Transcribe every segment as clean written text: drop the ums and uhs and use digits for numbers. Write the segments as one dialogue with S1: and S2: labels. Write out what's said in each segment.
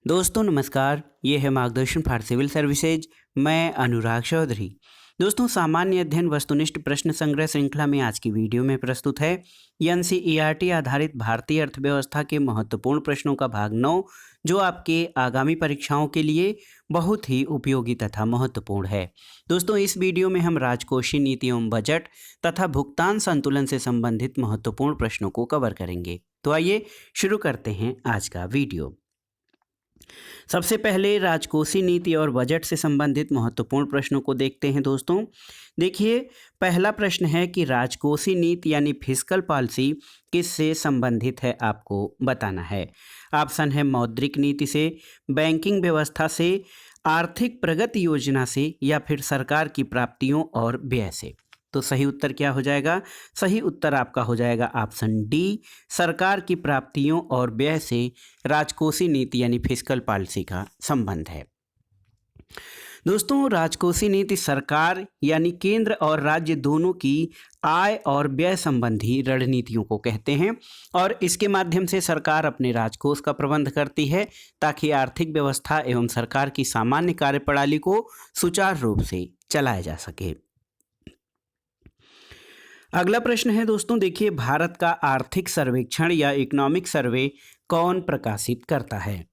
S1: दोस्तों नमस्कार, ये है मार्गदर्शन फॉर सिविल सर्विसेज। मैं अनुराग चौधरी। दोस्तों, सामान्य अध्ययन वस्तुनिष्ठ प्रश्न संग्रह श्रृंखला में आज की वीडियो में प्रस्तुत है एनसीईआरटी आधारित भारतीय अर्थव्यवस्था के महत्वपूर्ण प्रश्नों का भाग 9, जो आपके आगामी परीक्षाओं के लिए बहुत ही उपयोगी तथा महत्वपूर्ण है। दोस्तों, इस वीडियो में हम राजकोषीय नीति एवं बजट तथा भुगतान संतुलन से संबंधित महत्वपूर्ण प्रश्नों को कवर करेंगे। तो आइए शुरू करते हैं आज का वीडियो। सबसे पहले राजकोषीय नीति और बजट से संबंधित महत्वपूर्ण प्रश्नों को देखते हैं। दोस्तों देखिए, पहला प्रश्न है कि राजकोषीय नीति यानी फिस्कल पॉलिसी किससे संबंधित है, आपको बताना है। ऑप्शन है मौद्रिक नीति से, बैंकिंग व्यवस्था से, आर्थिक प्रगति योजना से, या फिर सरकार की प्राप्तियों और व्यय से। तो सही उत्तर क्या हो जाएगा? सही उत्तर आपका हो जाएगा ऑप्शन डी, सरकार की प्राप्तियों और व्यय से राजकोषीय नीति यानी फिस्कल पॉलिसी का संबंध है। दोस्तों, राजकोषीय नीति सरकार यानी केंद्र और राज्य दोनों की आय और व्यय संबंधी रणनीतियों को कहते हैं और इसके माध्यम से सरकार अपने राजकोष का प्रबंध करती है ताकि आर्थिक व्यवस्था एवं सरकार की सामान्य कार्यप्रणाली को सुचारू रूप से चलाया जा सके। अगला प्रश्न है दोस्तों, देखिए, भारत का आर्थिक सर्वेक्षण या इकोनॉमिक सर्वे कौन प्रकाशित करता है?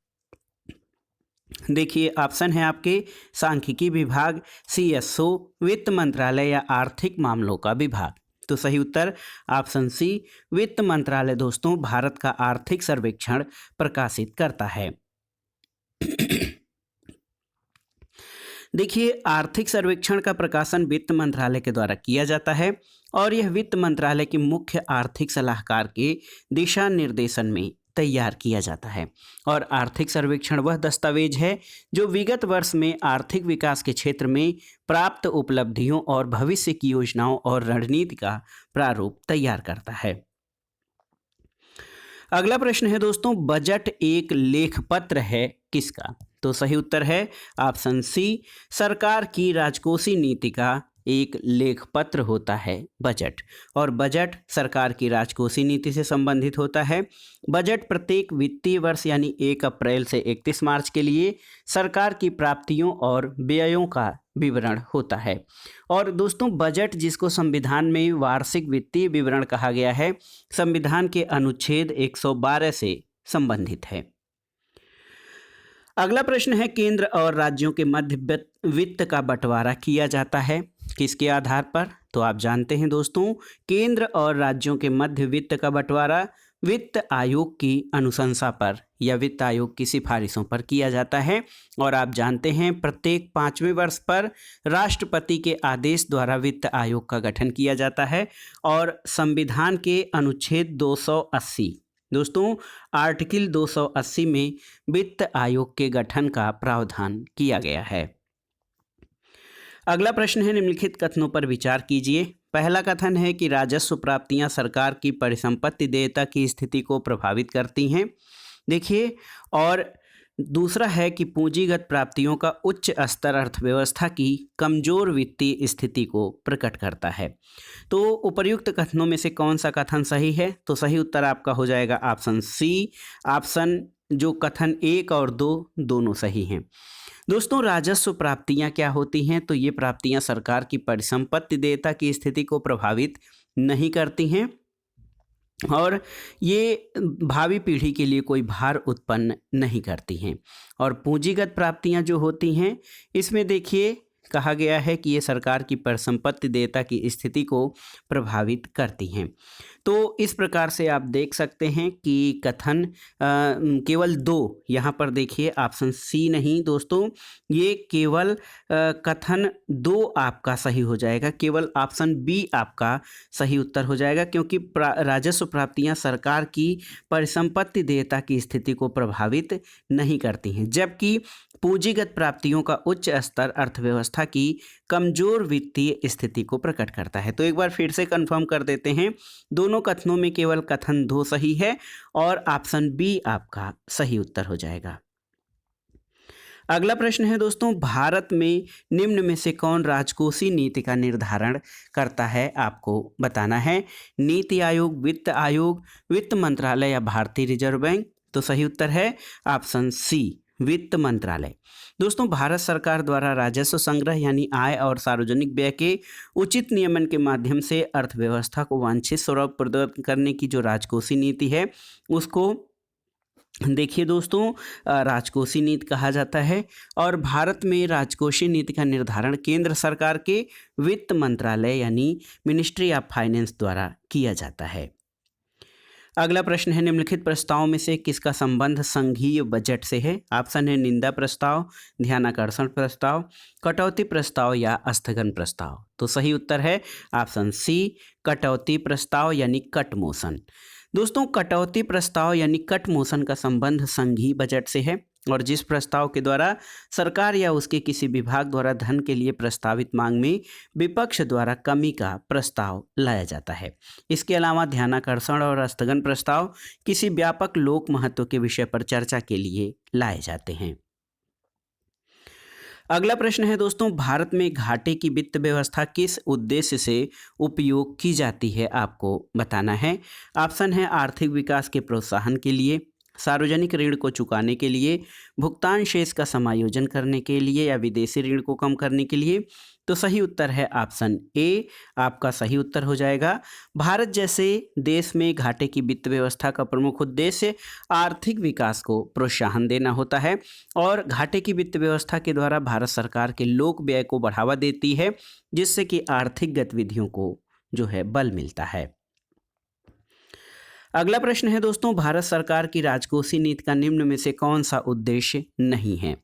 S1: देखिए, ऑप्शन है आपके सांख्यिकी विभाग, सीएसओ, वित्त मंत्रालय या आर्थिक मामलों का विभाग। तो सही उत्तर ऑप्शन सी, वित्त मंत्रालय दोस्तों भारत का आर्थिक सर्वेक्षण प्रकाशित करता है। देखिए, आर्थिक सर्वेक्षण का प्रकाशन वित्त मंत्रालय के द्वारा किया जाता है और यह वित्त मंत्रालय के मुख्य आर्थिक सलाहकार के दिशा निर्देशन में तैयार किया जाता है। और आर्थिक सर्वेक्षण वह दस्तावेज है जो विगत वर्ष में आर्थिक विकास के क्षेत्र में प्राप्त उपलब्धियों और भविष्य की योजनाओं और रणनीति का प्रारूप तैयार करता है। अगला प्रश्न है दोस्तों, बजट एक लेखपत्र है किसका? तो सही उत्तर है ऑप्शन सी, सरकार की राजकोषीय नीति का एक लेखपत्र होता है बजट। और बजट सरकार की राजकोषीय नीति से संबंधित होता है। बजट प्रत्येक वित्तीय वर्ष यानी 1 अप्रैल से 31 मार्च के लिए सरकार की प्राप्तियों और व्ययों का विवरण होता है। और दोस्तों, बजट जिसको संविधान में वार्षिक वित्तीय विवरण कहा गया है, संविधान के अनुच्छेद 112 से संबंधित है। अगला प्रश्न है, केंद्र और राज्यों के मध्य वित्त का बंटवारा किया जाता है किसके आधार पर? तो आप जानते हैं दोस्तों, केंद्र और राज्यों के मध्य वित्त का बंटवारा वित्त आयोग की अनुशंसा पर या वित्त आयोग की सिफारिशों पर किया जाता है। और आप जानते हैं, प्रत्येक 5वें वर्ष पर राष्ट्रपति के आदेश द्वारा वित्त आयोग का गठन किया जाता है और संविधान के अनुच्छेद 280 दोस्तों आर्टिकल 280 में वित्त आयोग के गठन का प्रावधान किया गया है। अगला प्रश्न है, निम्नलिखित कथनों पर विचार कीजिए। पहला कथन है कि राजस्व प्राप्तियां सरकार की परिसंपत्ति देयता की स्थिति को प्रभावित करती हैं। देखिए, और दूसरा है कि पूंजीगत प्राप्तियों का उच्च स्तर अर्थव्यवस्था की कमजोर वित्तीय स्थिति को प्रकट करता है। तो उपर्युक्त कथनों में से कौन सा कथन सही है? तो सही उत्तर आपका हो जाएगा ऑप्शन सी। ऑप्शन जो कथन 1 और 2 दोनों सही हैं। दोस्तों, राजस्व प्राप्तियां क्या होती हैं? तो ये प्राप्तियां सरकार की परिसंपत्ति देयता की स्थिति को प्रभावित नहीं करती हैं और ये भावी पीढ़ी के लिए कोई भार उत्पन्न नहीं करती हैं। और पूंजीगत प्राप्तियां जो होती हैं, इसमें देखिए कहा गया है कि ये सरकार की परिसंपत्ति देयता की स्थिति को प्रभावित करती हैं। तो इस प्रकार से आप देख सकते हैं कि कथन केवल 2 यहाँ पर देखिए, ऑप्शन सी नहीं दोस्तों, ये केवल कथन 2 आपका सही हो जाएगा। केवल ऑप्शन बी आपका सही उत्तर हो जाएगा, क्योंकि राजस्व प्राप्तियां सरकार की परिसंपत्ति देयता की स्थिति को प्रभावित नहीं करती हैं, जबकि पूंजीगत प्राप्तियों का उच्च स्तर अर्थव्यवस्था की कमजोर वित्तीय स्थिति को प्रकट करता है। तो एक बार फिर से कंफर्म कर देते हैं, दोनों कथनों में केवल कथन 2 सही है और ऑप्शन बी आपका सही उत्तर हो जाएगा। अगला प्रश्न है दोस्तों, भारत में निम्न में से कौन राजकोषीय नीति का निर्धारण करता है? आपको बताना है। नीति आयोग, वित्त आयोग, वित्त मंत्रालय या भारतीय रिजर्व बैंक? तो सही उत्तर है ऑप्शन सी, वित्त मंत्रालय। दोस्तों, भारत सरकार द्वारा राजस्व संग्रह यानी आय और सार्वजनिक व्यय के उचित नियमन के माध्यम से अर्थव्यवस्था को वांछित स्वरूप प्रदान करने की जो राजकोषीय नीति है उसको देखिए दोस्तों राजकोषीय नीति कहा जाता है। और भारत में राजकोषीय नीति का निर्धारण केंद्र सरकार के वित्त मंत्रालय यानी मिनिस्ट्री ऑफ फाइनेंस द्वारा किया जाता है। अगला प्रश्न है, निम्नलिखित प्रस्ताव में से किसका संबंध संघीय बजट से है? ऑप्शन है निंदा प्रस्ताव, ध्यानाकर्षण प्रस्ताव, कटौती प्रस्ताव या स्थगन प्रस्ताव। तो सही उत्तर है ऑप्शन सी, कटौती प्रस्ताव यानी कट मोशन। दोस्तों, कटौती प्रस्ताव यानी कट मोशन का संबंध संघीय बजट से है और जिस प्रस्ताव के द्वारा सरकार या उसके किसी विभाग द्वारा धन के लिए प्रस्तावित मांग में विपक्ष द्वारा कमी का प्रस्ताव लाया जाता है। इसके अलावा ध्यानाकर्षण और स्थगन प्रस्ताव किसी व्यापक लोक महत्व के विषय पर चर्चा के लिए लाए जाते हैं। अगला प्रश्न है दोस्तों, भारत में घाटे की वित्त व्यवस्था किस उद्देश्य से उपयोग की जाती है? आपको बताना है। ऑप्शन है आर्थिक विकास के प्रोत्साहन के लिए, सार्वजनिक ऋण को चुकाने के लिए, भुगतान शेष का समायोजन करने के लिए या विदेशी ऋण को कम करने के लिए। तो सही उत्तर है ऑप्शन ए, आपका सही उत्तर हो जाएगा। भारत जैसे देश में घाटे की वित्त व्यवस्था का प्रमुख उद्देश्य आर्थिक विकास को प्रोत्साहन देना होता है और घाटे की वित्त व्यवस्था के द्वारा भारत सरकार के लोक व्यय को बढ़ावा देती है, जिससे कि आर्थिक गतिविधियों को जो है बल मिलता है। अगला प्रश्न है दोस्तों, भारत सरकार की राजकोषीय नीति का निम्न में से कौन सा उद्देश्य नहीं है?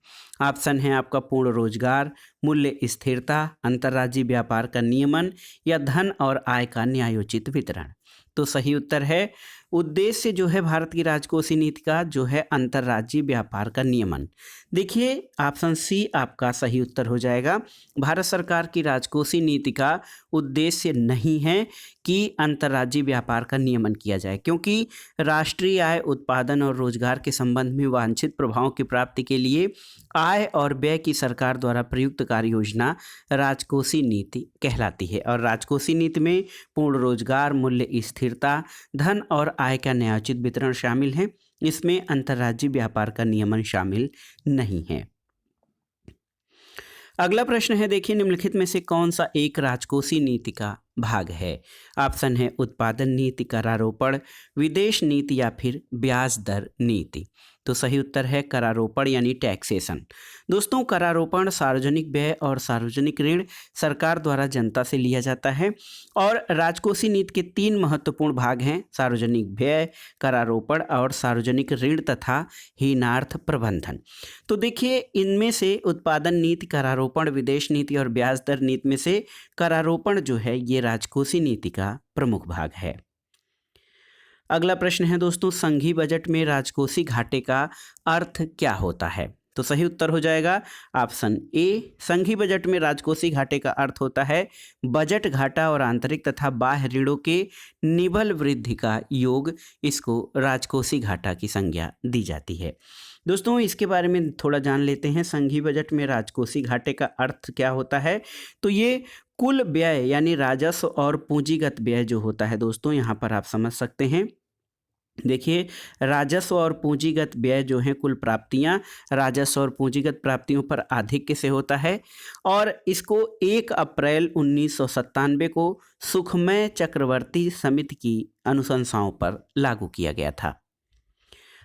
S1: ऑप्शन है आपका पूर्ण रोजगार, मूल्य स्थिरता, अंतर्राज्यीय व्यापार का नियमन या धन और आय का न्यायोचित वितरण। तो सही उत्तर है उद्देश्य जो है भारत की राजकोषीय नीति का जो है अंतर्राज्यीय व्यापार का नियमन। देखिए ऑप्शन सी आपका सही उत्तर हो जाएगा। भारत सरकार की राजकोषीय नीति का उद्देश्य नहीं है कि अंतर्राज्यीय व्यापार का नियमन किया जाए, क्योंकि राष्ट्रीय आय, उत्पादन और रोजगार के संबंध में वांछित प्रभावों की प्राप्ति के लिए आय और व्यय की सरकार द्वारा प्रयुक्त कार्य योजना राजकोषीय नीति कहलाती है। और राजकोषीय नीति में पूर्ण रोजगार, मूल्य स्थिरता, धन और आय का न्यायोचित वितरण शामिल है। इसमें अंतर्राज्यीय व्यापार का नियमन शामिल नहीं है। अगला प्रश्न है, देखिए निम्नलिखित में से कौन सा एक राजकोषीय नीति का भाग है? ऑप्शन है उत्पादन नीति, करारोपण, विदेश नीति या फिर ब्याज दर नीति। तो सही उत्तर है करारोपण यानी टैक्सेशन। दोस्तों, करारोपण सार्वजनिक व्यय और सार्वजनिक ऋण सरकार द्वारा जनता से लिया जाता है और राजकोषीय नीति के 3 महत्वपूर्ण भाग हैं: सार्वजनिक व्यय, करारोपण और सार्वजनिक ऋण तथा हीनार्थ प्रबंधन। तो देखिए इनमें से उत्पादन नीति, करारोपण, विदेश नीति और ब्याज दर नीति में से करारोपण जो है ये राजकोषीय नीति का प्रमुख भाग है। अगला प्रश्न है दोस्तों, संघीय बजट में राजकोषीय घाटे का अर्थ क्या होता है? तो सही उत्तर हो जाएगा ऑप्शन ए, संघीय बजट में राजकोषीय घाटे का अर्थ होता है बजट घाटा और आंतरिक तथा बाह्य ऋणों के निबल वृद्धि का योग। इसको राजकोषीय घाटा की संज्ञा दी जाती है। दोस्तों, इसके बारे में थोड़ा जान लेते हैं। संघीय बजट में राजकोषीय घाटे का अर्थ क्या होता है? तो ये कुल व्यय यानी राजस्व और पूंजीगत व्यय जो होता है दोस्तों, यहाँ पर आप समझ सकते हैं। देखिए राजस्व और पूंजीगत व्यय जो हैं कुल प्राप्तियां राजस्व और पूंजीगत प्राप्तियों पर आधिक्य से होता है और इसको 1 अप्रैल 1997 को सुखमय चक्रवर्ती समिति की अनुशंसाओं पर लागू किया गया था।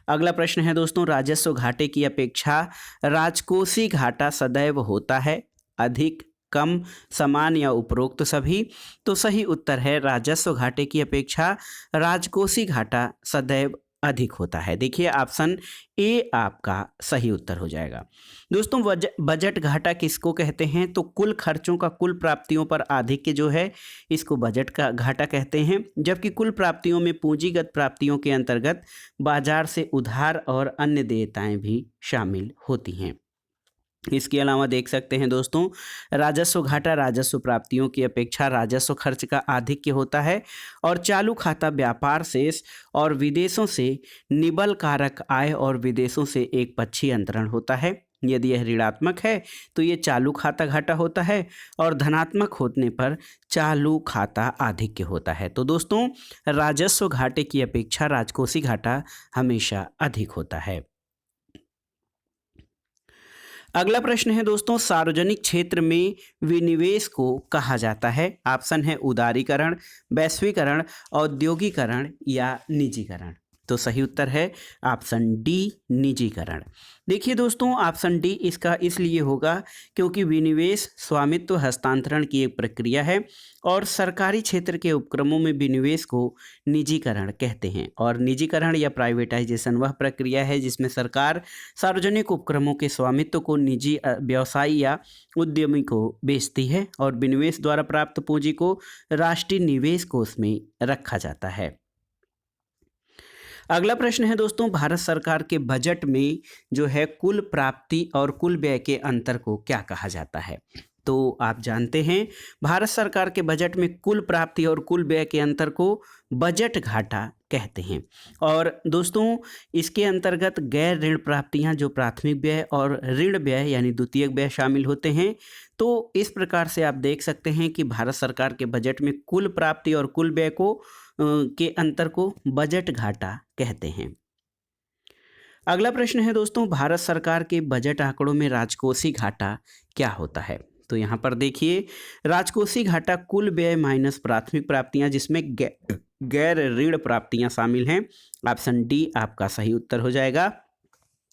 S1: अगला प्रश्न है दोस्तों, राजस्व घाटे की अपेक्षा राजकोषीय घाटा सदैव होता है, अधिक, कम, समान या उपरोक्त सभी? तो सही उत्तर है राजस्व घाटे की अपेक्षा राजकोषीय घाटा सदैव अधिक होता है। देखिए ऑप्शन ए आपका सही उत्तर हो जाएगा। दोस्तों, बजट घाटा किसको कहते हैं? तो कुल खर्चों का कुल प्राप्तियों पर आधिक्य जो है इसको बजट का घाटा कहते हैं, जबकि कुल प्राप्तियों में पूंजीगत प्राप्तियों के अंतर्गत बाजार से उधार और अन्य देयताएं भी शामिल होती हैं। इसके अलावा देख सकते हैं दोस्तों, राजस्व घाटा राजस्व प्राप्तियों की अपेक्षा राजस्व खर्च का आधिक्य होता है और चालू खाता व्यापार शेष और विदेशों से निबल कारक आय और विदेशों से एक पक्षीय अंतरण होता है। यदि यह ऋणात्मक है तो ये चालू खाता घाटा होता है और धनात्मक होने पर चालू खाता आधिक्य होता है। तो दोस्तों, राजस्व घाटे की अपेक्षा राजकोषीय घाटा हमेशा अधिक होता है। अगला प्रश्न है दोस्तों, सार्वजनिक क्षेत्र में विनिवेश को कहा जाता है। ऑप्शन है उदारीकरण, वैश्वीकरण, औद्योगिकरण या निजीकरण। तो सही उत्तर है ऑप्शन डी, निजीकरण। देखिए दोस्तों, ऑप्शन डी इसका इसलिए होगा क्योंकि विनिवेश स्वामित्व हस्तांतरण की एक प्रक्रिया है और सरकारी क्षेत्र के उपक्रमों में विनिवेश को निजीकरण कहते हैं। और निजीकरण या प्राइवेटाइजेशन वह प्रक्रिया है जिसमें सरकार सार्वजनिक उपक्रमों के स्वामित्व को निजी व्यवसायी या उद्यमी को बेचती है और विनिवेश द्वारा प्राप्त पूंजी को राष्ट्रीय निवेश कोष में रखा जाता है। अगला प्रश्न है दोस्तों, भारत सरकार के बजट में जो है कुल प्राप्ति और कुल व्यय के अंतर को क्या कहा जाता है। तो आप जानते हैं भारत सरकार के बजट में कुल प्राप्ति और कुल व्यय के अंतर को बजट घाटा कहते हैं। और दोस्तों, इसके अंतर्गत गैर ऋण प्राप्तियां जो प्राथमिक व्यय और ऋण व्यय यानी द्वितीयक व्यय शामिल होते हैं। तो इस प्रकार से आप देख सकते हैं कि भारत सरकार के बजट में कुल प्राप्ति और कुल व्यय को के अंतर को बजट घाटा कहते हैं। अगला प्रश्न है दोस्तों, भारत सरकार के बजट आंकड़ों में राजकोषीय घाटा क्या होता है। तो यहाँ पर देखिए, राजकोषीय घाटा कुल व्यय माइनस प्राथमिक प्राप्तियां जिसमें गैर ऋण प्राप्तियां शामिल हैं। ऑप्शन डी आपका सही उत्तर हो जाएगा।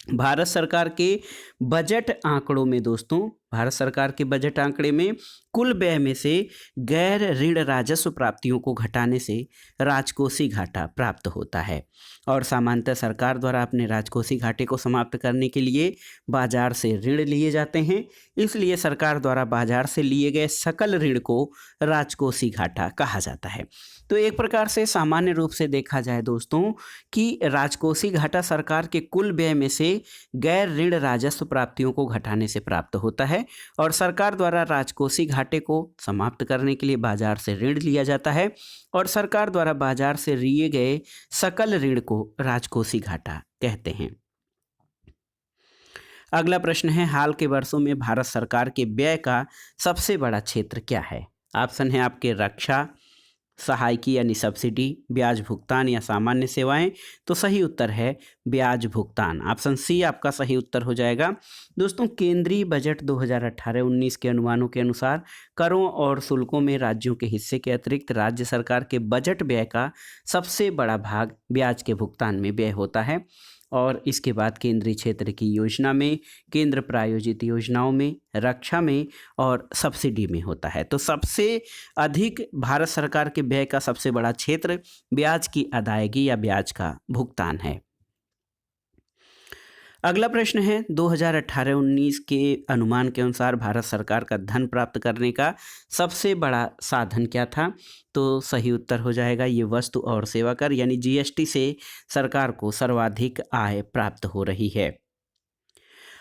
S1: भारत सरकार के बजट आंकड़ों में दोस्तों, भारत सरकार के बजट आंकड़े में कुल व्यय में से गैर ऋण राजस्व प्राप्तियों को घटाने से राजकोषीय घाटा प्राप्त होता है। और सामान्यतः सरकार द्वारा अपने राजकोषीय घाटे को समाप्त करने के लिए बाजार से ऋण लिए जाते हैं, इसलिए सरकार द्वारा बाजार से लिए गए सकल ऋण को राजकोषीय घाटा कहा जाता है। तो एक प्रकार से सामान्य रूप से देखा जाए दोस्तों कि राजकोषीय घाटा सरकार के कुल व्यय में से गैर ऋण राजस्व प्राप्तियों को घटाने से प्राप्त होता है और सरकार द्वारा राजकोषीय घाटे को समाप्त करने के लिए बाजार से ऋण लिया जाता है और सरकार द्वारा बाजार से लिए गए सकल ऋण को राजकोषीय घाटा कहते हैं। अगला प्रश्न है, हाल के वर्षों में भारत सरकार के व्यय का सबसे बड़ा क्षेत्र क्या है। ऑप्शन है आपके रक्षा, सहायकी यानी सब्सिडी, ब्याज भुगतान या सामान्य सेवाएं। तो सही उत्तर है ब्याज भुगतान। ऑप्शन सी आपका सही उत्तर हो जाएगा। दोस्तों, केंद्रीय बजट 2018-19 के अनुमानों के अनुसार करों और शुल्कों में राज्यों के हिस्से के अतिरिक्त राज्य सरकार के बजट व्यय का सबसे बड़ा भाग ब्याज के भुगतान में व्यय होता है और इसके बाद केंद्रीय क्षेत्र की योजना में, केंद्र प्रायोजित योजनाओं में, रक्षा में और सब्सिडी में होता है। तो सबसे अधिक भारत सरकार के व्यय का सबसे बड़ा क्षेत्र ब्याज की अदायगी या ब्याज का भुगतान है। अगला प्रश्न है, 2018-19 के अनुमान के अनुसार भारत सरकार का धन प्राप्त करने का सबसे बड़ा साधन क्या था। तो सही उत्तर हो जाएगा ये वस्तु और सेवा कर यानी जीएसटी से सरकार को सर्वाधिक आय प्राप्त हो रही है।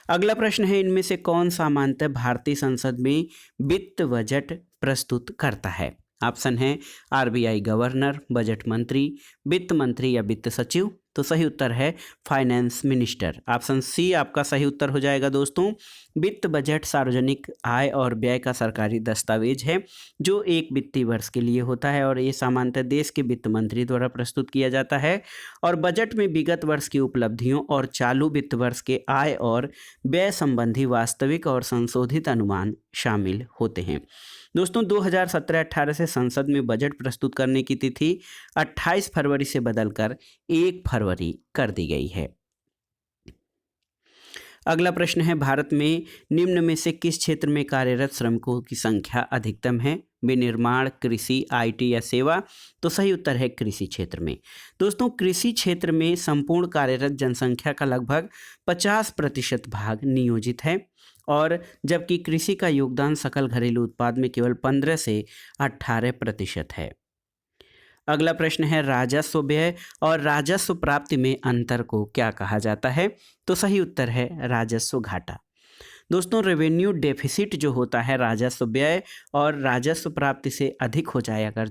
S1: अगला प्रश्न है, इनमें से कौन सामान्यतः भारतीय संसद में वित्त बजट प्रस्तुत करता है। ऑप्शन है आरबीआई गवर्नर, बजट मंत्री, वित्त मंत्री या वित्त सचिव। तो सही उत्तर है फाइनेंस मिनिस्टर। ऑप्शन सी आपका सही उत्तर हो जाएगा। दोस्तों, वित्त बजट सार्वजनिक आय और व्यय का सरकारी दस्तावेज है जो एक वित्तीय वर्ष के लिए होता है और ये सामान्यतः देश के वित्त मंत्री द्वारा प्रस्तुत किया जाता है और बजट में विगत वर्ष की उपलब्धियों और चालू वित्त वर्ष के आय और व्यय संबंधी वास्तविक और संशोधित अनुमान शामिल होते हैं। दोस्तों, 2017-18 से संसद में बजट प्रस्तुत करने की तिथि 28 फरवरी से बदलकर 1 फरवरी कर दी गई है। अगला प्रश्न है, भारत में निम्न में से किस क्षेत्र में कार्यरत श्रमिकों की संख्या अधिकतम है। विनिर्माण, कृषि, आईटी या सेवा। तो सही उत्तर है कृषि क्षेत्र में। दोस्तों, कृषि क्षेत्र में संपूर्ण कार्यरत जनसंख्या का लगभग 50% भाग नियोजित है और जबकि कृषि का योगदान सकल घरेलू उत्पाद में केवल 15 से 18% है। अगला प्रश्न है, राजस्व व्यय और राजस्व प्राप्ति में अंतर को क्या कहा जाता है। तो सही उत्तर है राजस्व घाटा। दोस्तों, रेवेन्यू डेफिसिट जो होता है राजस्व व्यय और राजस्व प्राप्ति से अधिक हो जाए अगर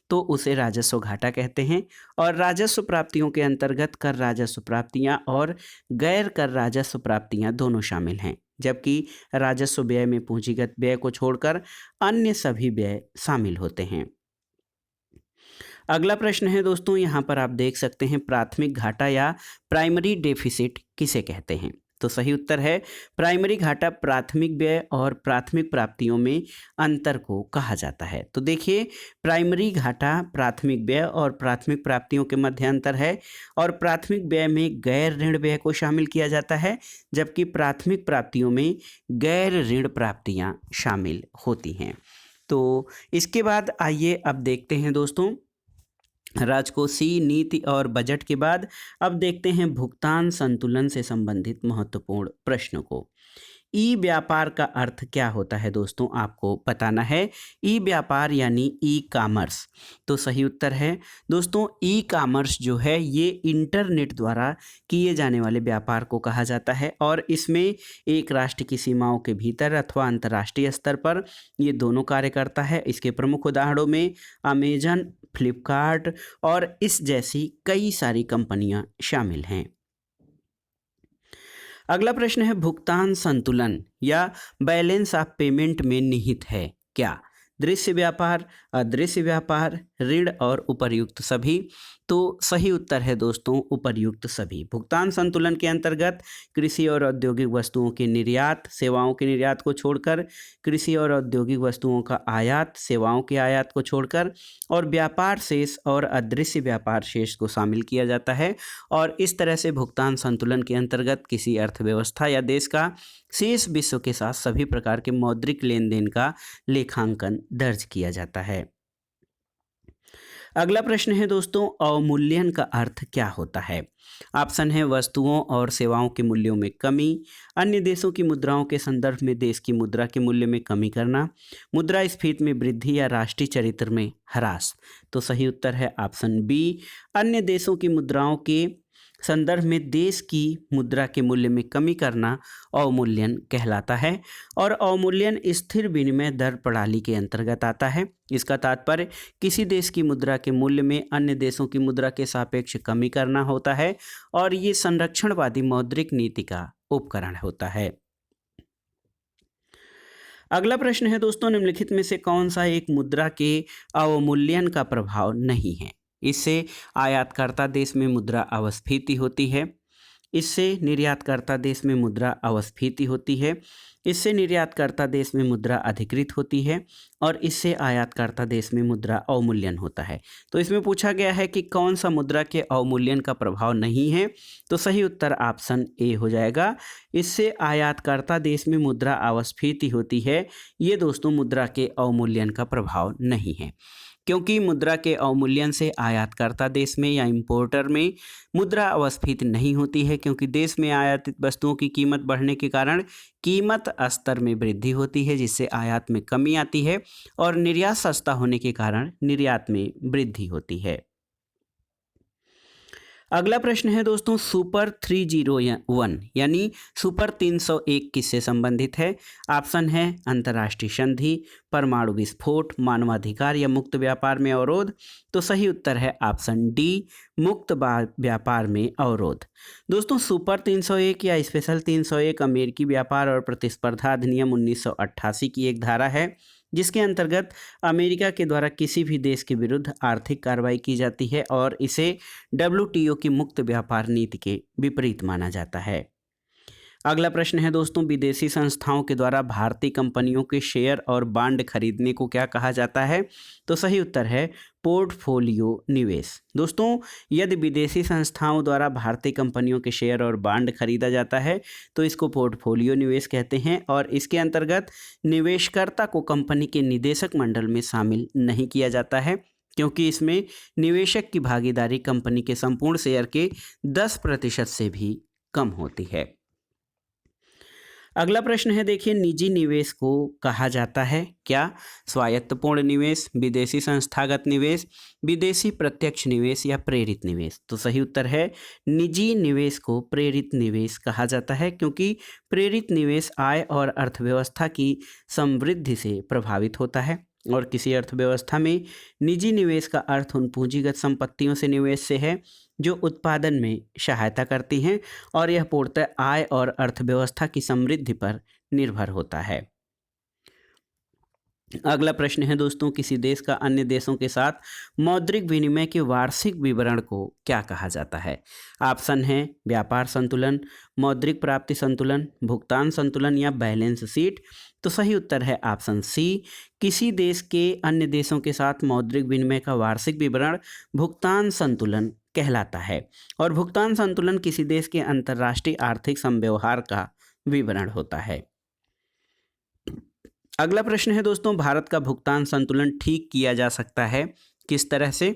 S1: तो उसे राजस्व घाटा कहते हैं और राजस्व प्राप्तियों के अंतर्गत कर राजस्व प्राप्तियां और गैर कर राजस्व प्राप्तियां दोनों शामिल हैं, जबकि राजस्व व्यय में पूंजीगत व्यय को छोड़कर अन्य सभी व्यय शामिल होते हैं। अगला प्रश्न है दोस्तों, यहाँ पर आप देख सकते हैं प्राथमिक घाटा या प्राइमरी डेफिसिट किसे कहते हैं। तो सही उत्तर है प्राइमरी घाटा प्राथमिक व्यय और प्राथमिक प्राप्तियों में अंतर को कहा जाता है। तो देखिए, प्राइमरी घाटा प्राथमिक व्यय और प्राथमिक प्राप्तियों के मध्य अंतर है, और प्राथमिक व्यय में गैर ऋण व्यय को शामिल किया जाता है, जबकि प्राथमिक प्राप्तियों में गैर ऋण प्राप्तियां शामिल होती हैं। तो इसके बाद आइए अब देखते हैं दोस्तों राजकोषीय नीति और बजट के बाद अब देखते हैं भुगतान संतुलन से संबंधित महत्वपूर्ण प्रश्नों को। ई व्यापार का अर्थ क्या होता है दोस्तों, आपको बताना है। ई व्यापार यानी ई कॉमर्स। तो सही उत्तर है दोस्तों, ई कॉमर्स जो है ये इंटरनेट द्वारा किए जाने वाले व्यापार को कहा जाता है, और इसमें एक राष्ट्र की सीमाओं के भीतर अथवा अंतर्राष्ट्रीय स्तर पर ये दोनों कार्य करता है। इसके प्रमुख उदाहरणों में अमेजन, फ्लिपकार्ट और इस जैसी कई सारी कंपनियां शामिल हैं। अगला प्रश्न है भुगतान संतुलन या बैलेंस ऑफ पेमेंट में निहित है क्या? दृश्य व्यापार, अदृश्य व्यापार, ऋण और उपर्युक्त सभी। तो सही उत्तर है दोस्तों उपर्युक्त सभी। भुगतान संतुलन के अंतर्गत कृषि और औद्योगिक वस्तुओं के निर्यात, सेवाओं के निर्यात को छोड़कर, कृषि और औद्योगिक वस्तुओं का आयात, सेवाओं के आयात को छोड़कर, और व्यापार शेष और अदृश्य व्यापार शेष को शामिल किया जाता है। और इस तरह से भुगतान संतुलन के अंतर्गत किसी अर्थव्यवस्था या देश का शेष विश्व के साथ सभी प्रकार के मौद्रिक लेन देन का लेखांकन दर्ज किया जाता है। अगला प्रश्न है दोस्तों अवमूल्यन का अर्थ क्या होता है? ऑप्शन है वस्तुओं और सेवाओं के मूल्यों में कमी, अन्य देशों की मुद्राओं के संदर्भ में देश की मुद्रा के मूल्य में कमी करना, मुद्रास्फीति में वृद्धि या राष्ट्रीय चरित्र में ह्रास। तो सही उत्तर है ऑप्शन बी, अन्य देशों की मुद्राओं के संदर्भ में देश की मुद्रा के मूल्य में कमी करना अवमूल्यन कहलाता है, और अवमूल्यन स्थिर विनिमय दर प्रणाली के अंतर्गत आता है। इसका तात्पर्य किसी देश की मुद्रा के मूल्य में अन्य देशों की मुद्रा के सापेक्ष कमी करना होता है, और ये संरक्षणवादी मौद्रिक नीति का उपकरण होता है। अगला प्रश्न है दोस्तों निम्नलिखित में से कौन सा एक मुद्रा के अवमूल्यन का प्रभाव नहीं है? इससे आयातकर्ता देश में मुद्रा अपस्फीति होती है, इससे निर्यातकर्ता देश में मुद्रा अपस्फीति होती है, इससे निर्यातकर्ता देश में मुद्रा अधिकृत होती है, और इससे आयातकर्ता देश में मुद्रा अवमूल्यन होता है। तो इसमें पूछा गया है कि कौन सा मुद्रा के अवमूल्यन का प्रभाव नहीं है, तो सही उत्तर ऑप्शन ए हो जाएगा। इससे आयातकर्ता देश में मुद्रा अपस्फीति होती है, ये दोस्तों मुद्रा के अवमूल्यन का प्रभाव नहीं है, क्योंकि मुद्रा के अवमूल्यन से आयातकर्ता देश में या इंपोर्टर में मुद्रा अपस्फीति नहीं होती है, क्योंकि देश में आयातित वस्तुओं की कीमत बढ़ने के कारण कीमत स्तर में वृद्धि होती है, जिससे आयात में कमी आती है, और निर्यात सस्ता होने के कारण निर्यात में वृद्धि होती है। अगला प्रश्न है दोस्तों सुपर 301 यानी सुपर 301 किससे संबंधित है? ऑप्शन है अंतर्राष्ट्रीय संधि, परमाणु विस्फोट, मानवाधिकार या मुक्त व्यापार में अवरोध। तो सही उत्तर है ऑप्शन डी, मुक्त व्यापार में अवरोध। दोस्तों सुपर 301 या स्पेशल 301 अमेरिकी व्यापार और प्रतिस्पर्धा अधिनियम 1988 की एक धारा है, जिसके अंतर्गत अमेरिका के द्वारा किसी भी देश के विरुद्ध आर्थिक कार्रवाई की जाती है, और इसे WTO की मुक्त व्यापार नीति के विपरीत माना जाता है। अगला प्रश्न है दोस्तों विदेशी संस्थाओं के द्वारा भारतीय कंपनियों के शेयर और बांड खरीदने को क्या कहा जाता है? तो सही उत्तर है पोर्टफोलियो निवेश। दोस्तों यदि विदेशी संस्थाओं द्वारा भारतीय कंपनियों के शेयर और बांड खरीदा जाता है तो इसको पोर्टफोलियो निवेश कहते हैं, और इसके अंतर्गत निवेशकर्ता को कंपनी के निदेशक मंडल में शामिल नहीं किया जाता है, क्योंकि इसमें निवेशक की भागीदारी कंपनी के संपूर्ण शेयर के 10% से भी कम होती है। अगला प्रश्न है देखिए निजी निवेश को कहा जाता है क्या? स्वायत्तपूर्ण निवेश, विदेशी संस्थागत निवेश, विदेशी प्रत्यक्ष निवेश या प्रेरित निवेश। तो सही उत्तर है निजी निवेश को प्रेरित निवेश कहा जाता है, क्योंकि प्रेरित निवेश आय और अर्थव्यवस्था की समृद्धि से प्रभावित होता है, और किसी अर्थव्यवस्था में निजी निवेश का अर्थ उन पूंजीगत संपत्तियों से निवेश से है जो उत्पादन में सहायता करती हैं, और यह पूर्णतः आय और अर्थव्यवस्था की समृद्धि पर निर्भर होता है। अगला प्रश्न है दोस्तों, किसी देश का अन्य देशों के साथ मौद्रिक विनिमय के वार्षिक विवरण को क्या कहा जाता है? ऑप्शन है व्यापार संतुलन, मौद्रिक प्राप्ति संतुलन, भुगतान संतुलन या बैलेंस शीट। तो सही उत्तर है ऑप्शन सी, किसी देश के अन्य देशों के साथ मौद्रिक विनिमय का वार्षिक विवरण भुगतान संतुलन कहलाता है। और भुगतान संतुलन किसी देश के अंतर्राष्ट्रीय आर्थिक संव्यवहार का विवरण होता है। अगला प्रश्न है दोस्तों, भारत का भुगतान संतुलन ठीक किया जा सकता है किस तरह से?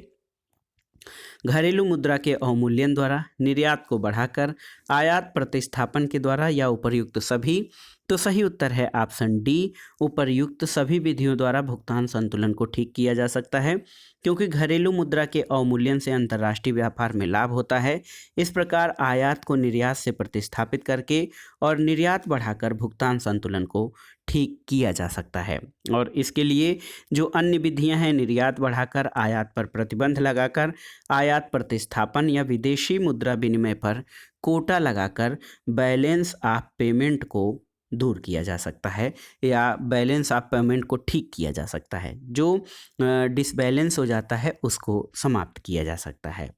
S1: घरेलू मुद्रा के अवमूल्यन द्वारा, निर्यात को बढ़ाकर, आयात प्रतिस्थापन के द्वारा या उपर्युक्त सभी। तो सही उत्तर है ऑप्शन डी, उपर्युक्त सभी विधियों द्वारा भुगतान संतुलन को ठीक किया जा सकता है, क्योंकि घरेलू मुद्रा के अवमूल्यन से अंतर्राष्ट्रीय व्यापार में लाभ होता है। इस प्रकार आयात को निर्यात से प्रतिस्थापित करके और निर्यात बढ़ाकर भुगतान संतुलन को ठीक किया जा सकता है। और इसके लिए जो अन्य विधियां हैं, निर्यात बढ़ाकर, आयात पर प्रतिबंध लगाकर, आयात प्रतिस्थापन या विदेशी मुद्रा विनिमय पर कोटा लगाकर बैलेंस ऑफ पेमेंट को दूर किया जा सकता है या बैलेंस ऑफ पेमेंट को ठीक किया जा सकता है। जो डिसबैलेंस हो जाता है उसको समाप्त किया जा सकता है।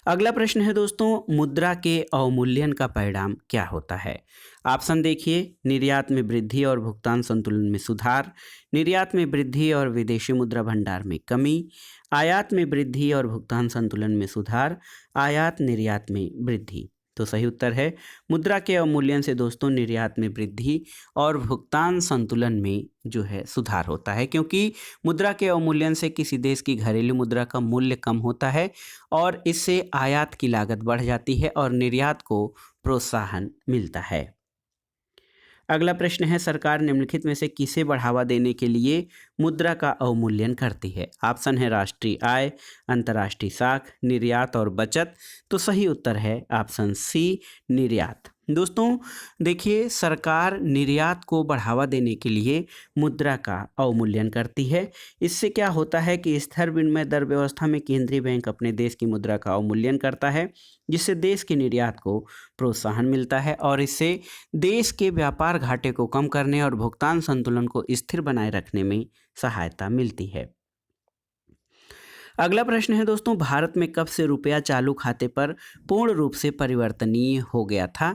S1: अगला प्रश्न है दोस्तों, मुद्रा के अवमूल्यन का परिणाम क्या होता है? ऑप्शन देखिए, निर्यात में वृद्धि और भुगतान संतुलन में सुधार, निर्यात में वृद्धि और विदेशी मुद्रा भंडार में कमी, आयात में वृद्धि और भुगतान संतुलन में सुधार, आयात निर्यात में वृद्धि। तो सही उत्तर है मुद्रा के अवमूल्यन से दोस्तों निर्यात में वृद्धि और भुगतान संतुलन में जो है सुधार होता है, क्योंकि मुद्रा के अवमूल्यन से किसी देश की घरेलू मुद्रा का मूल्य कम होता है और इससे आयात की लागत बढ़ जाती है और निर्यात को प्रोत्साहन मिलता है। अगला प्रश्न है, सरकार निम्नलिखित में से किसे बढ़ावा देने के लिए मुद्रा का अवमूल्यन करती है? ऑप्शन है राष्ट्रीय आय, अंतर्राष्ट्रीय साख, निर्यात और बचत। तो सही उत्तर है ऑप्शन सी, निर्यात। दोस्तों देखिए, सरकार निर्यात को बढ़ावा देने के लिए मुद्रा का अवमूल्यन करती है। इससे क्या होता है कि स्थिर विनिमय दर व्यवस्था में केंद्रीय बैंक अपने देश की मुद्रा का अवमूल्यन करता है, जिससे देश के निर्यात को प्रोत्साहन मिलता है और इससे देश के व्यापार घाटे को कम करने और भुगतान संतुलन को स्थिर बनाए रखने में सहायता मिलती है। अगला प्रश्न है दोस्तों, भारत में कब से रुपया चालू खाते पर पूर्ण रूप से परिवर्तनीय हो गया था?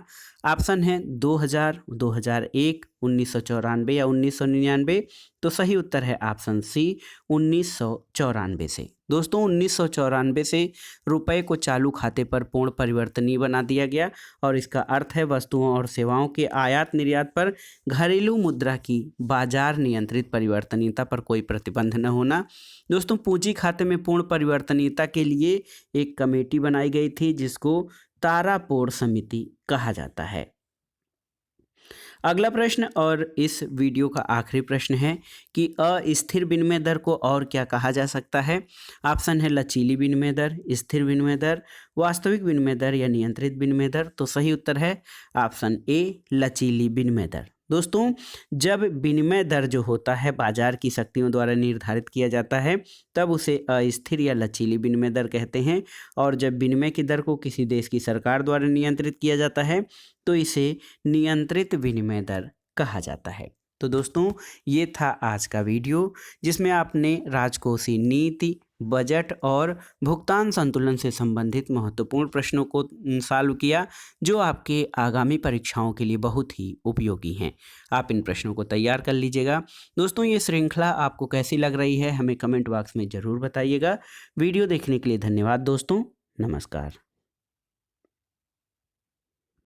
S1: ऑप्शन है 2000, 2001, 1994 या 1999। तो सही उत्तर है ऑप्शन सी, 1994 से। दोस्तों 1994 से रुपए को चालू खाते पर पूर्ण परिवर्तनीय बना दिया गया और इसका अर्थ है वस्तुओं और सेवाओं के आयात निर्यात पर घरेलू मुद्रा की बाजार नियंत्रित परिवर्तनीयता पर कोई प्रतिबंध न होना। दोस्तों पूंजी खाते में पूर्ण परिवर्तनीयता के लिए एक कमेटी बनाई गई थी जिसको तारापोर समिति कहा जाता है। अगला प्रश्न और इस वीडियो का आखिरी प्रश्न है कि अस्थिर विनिमय दर को और क्या कहा जा सकता है? ऑप्शन है लचीली विनिमय दर, स्थिर विनिमय दर, वास्तविक विनिमय दर या नियंत्रित विनिमय दर। तो सही उत्तर है ऑप्शन ए, लचीली विनिमय दर। दोस्तों जब विनिमय दर जो होता है बाजार की शक्तियों द्वारा निर्धारित किया जाता है तब उसे अस्थिर या लचीली विनिमय दर कहते हैं, और जब विनिमय की दर को किसी देश की सरकार द्वारा नियंत्रित किया जाता है तो इसे नियंत्रित विनिमय दर कहा जाता है। तो दोस्तों ये था आज का वीडियो जिसमें आपने राजकोषीय नीति, बजट और भुगतान संतुलन से संबंधित महत्वपूर्ण प्रश्नों को सॉल्व किया जो आपके आगामी परीक्षाओं के लिए बहुत ही उपयोगी हैं। आप इन प्रश्नों को तैयार कर लीजिएगा। दोस्तों ये श्रृंखला आपको कैसी लग रही है हमें कमेंट बॉक्स में ज़रूर बताइएगा। वीडियो देखने के लिए धन्यवाद दोस्तों, नमस्कार।